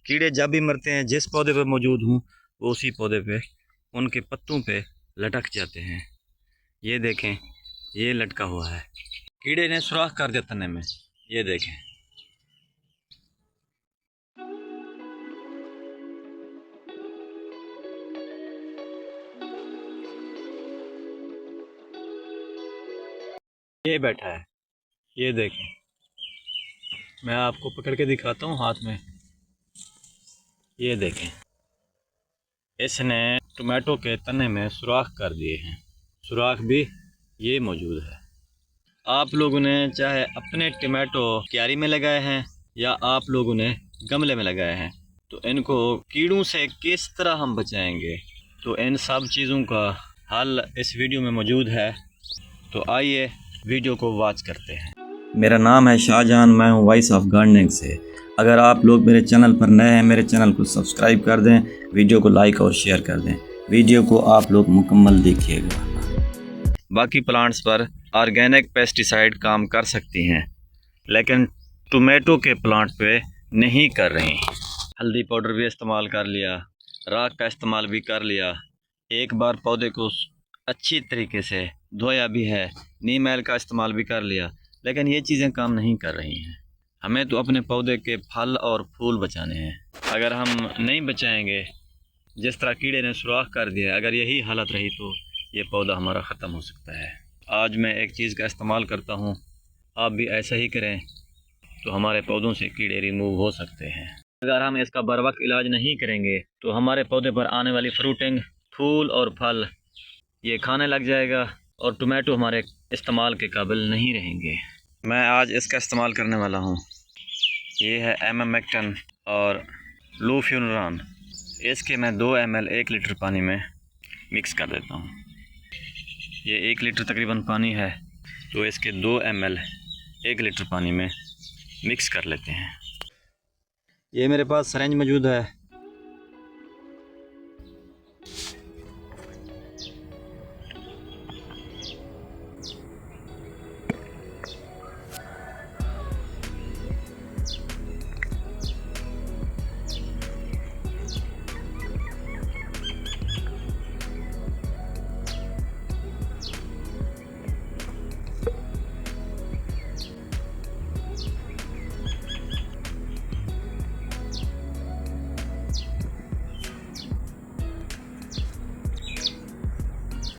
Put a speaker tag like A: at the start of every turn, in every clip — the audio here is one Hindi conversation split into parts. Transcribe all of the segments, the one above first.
A: कीड़े जब भी मरते हैं, जिस पौधे पे मौजूद हूँ वो उसी पौधे पे उनके पत्तों पे लटक जाते हैं। ये देखें, ये लटका हुआ है, कीड़े ने सुराख कर दिया तने में। ये देखें, ये बैठा है। ये देखें, मैं आपको पकड़ के दिखाता हूँ हाथ में। ये देखें, इसने टमाटो के तने में सुराख कर दिए हैं। सुराख भी ये मौजूद है। आप लोगों ने चाहे अपने टमाटो क्यारी में लगाए हैं या आप लोगों ने गमले में लगाए हैं, तो इनको कीड़ों से किस तरह हम बचाएंगे, तो इन सब चीज़ों का हल इस वीडियो में मौजूद है। तो आइए वीडियो को वॉच करते हैं। मेरा नाम है शाहजहान, मैं हूँ वॉइस ऑफ गार्डनिंग से। अगर आप लोग मेरे चैनल पर नए हैं, मेरे चैनल को सब्सक्राइब कर दें, वीडियो को लाइक और शेयर कर दें। वीडियो को आप लोग मुकम्मल देखिएगा। बाकी प्लांट्स पर ऑर्गेनिक पेस्टिसाइड काम कर सकती हैं, लेकिन टोमेटो के प्लांट पे नहीं कर रही। हल्दी पाउडर भी इस्तेमाल कर लिया, राख का इस्तेमाल भी कर लिया, एक बार पौधे को अच्छी तरीके से धोया भी है, नीम ऑयल का इस्तेमाल भी कर लिया, लेकिन ये चीज़ें काम नहीं कर रही हैं। हमें तो अपने पौधे के फल और फूल बचाने हैं। अगर हम नहीं बचाएंगे, जिस तरह कीड़े ने सुराख कर दिया, अगर यही हालत रही तो ये पौधा हमारा ख़त्म हो सकता है। आज मैं एक चीज़ का इस्तेमाल करता हूँ, आप भी ऐसा ही करें तो हमारे पौधों से कीड़े रिमूव हो सकते हैं। अगर हम इसका बर वक्त इलाज नहीं करेंगे तो हमारे पौधे पर आने वाली फ्रूटिंग, फूल और फल ये खाने लग जाएगा और टोमेटो हमारे इस्तेमाल के काबिल नहीं रहेंगे। मैं आज इसका इस्तेमाल करने वाला हूँ। ये है एमामेक्टिन और लूफ्यूनरान। इसके मैं 2 ml 1 लीटर पानी में मिक्स कर देता हूँ। ये 1 लीटर तकरीबन पानी है, तो इसके 2 ml 1 लीटर पानी में मिक्स कर लेते हैं। ये मेरे पास सिरिंज मौजूद है।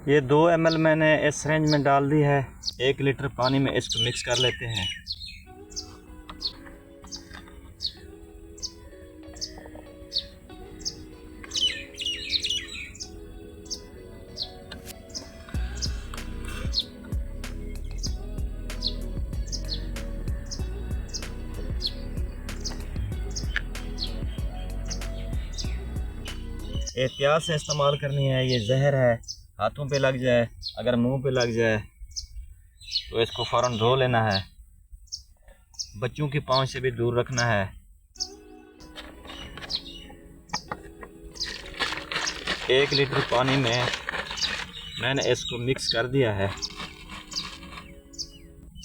A: ये 2 ml मैंने इस सिरिंज में डाल दी है। 1 लीटर पानी में इसको मिक्स कर लेते हैं। एहतियात से इस्तेमाल करनी है, ये जहर है, हाथों पे लग जाए, अगर मुंह पे लग जाए तो इसको फ़ौरन धो लेना है। बच्चों की पहुंच से भी दूर रखना है। एक लीटर पानी में मैंने इसको मिक्स कर दिया है।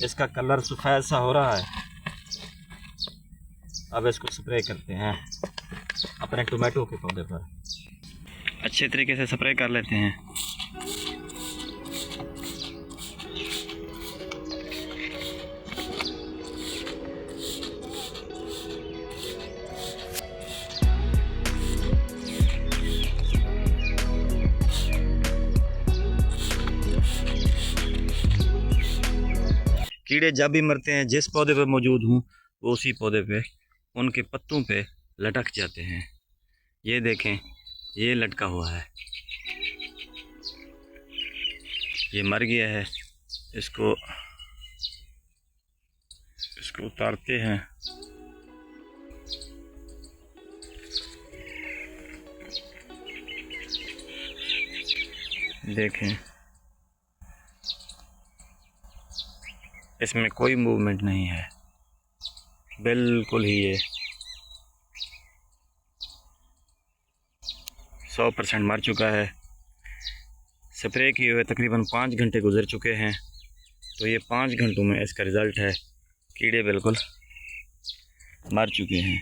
A: इसका कलर सफ़ेद सा हो रहा है। अब इसको स्प्रे करते हैं अपने टोमेटो के पौधे पर। अच्छे तरीके से स्प्रे कर लेते हैं। कीड़े जब भी मरते हैं, जिस पौधे पे मौजूद हूँ वो उसी पौधे पे उनके पत्तों पे लटक जाते हैं। ये देखें, ये लटका हुआ है, ये मर गया है। इसको उतारते हैं। देखें, इसमें कोई मूवमेंट नहीं है, बिल्कुल ही ये 100% मर चुका है। स्प्रे किए हुए तकरीबन 5 घंटे गुजर चुके हैं, तो ये 5 घंटों में इसका रिज़ल्ट है, कीड़े बिल्कुल मर चुके हैं।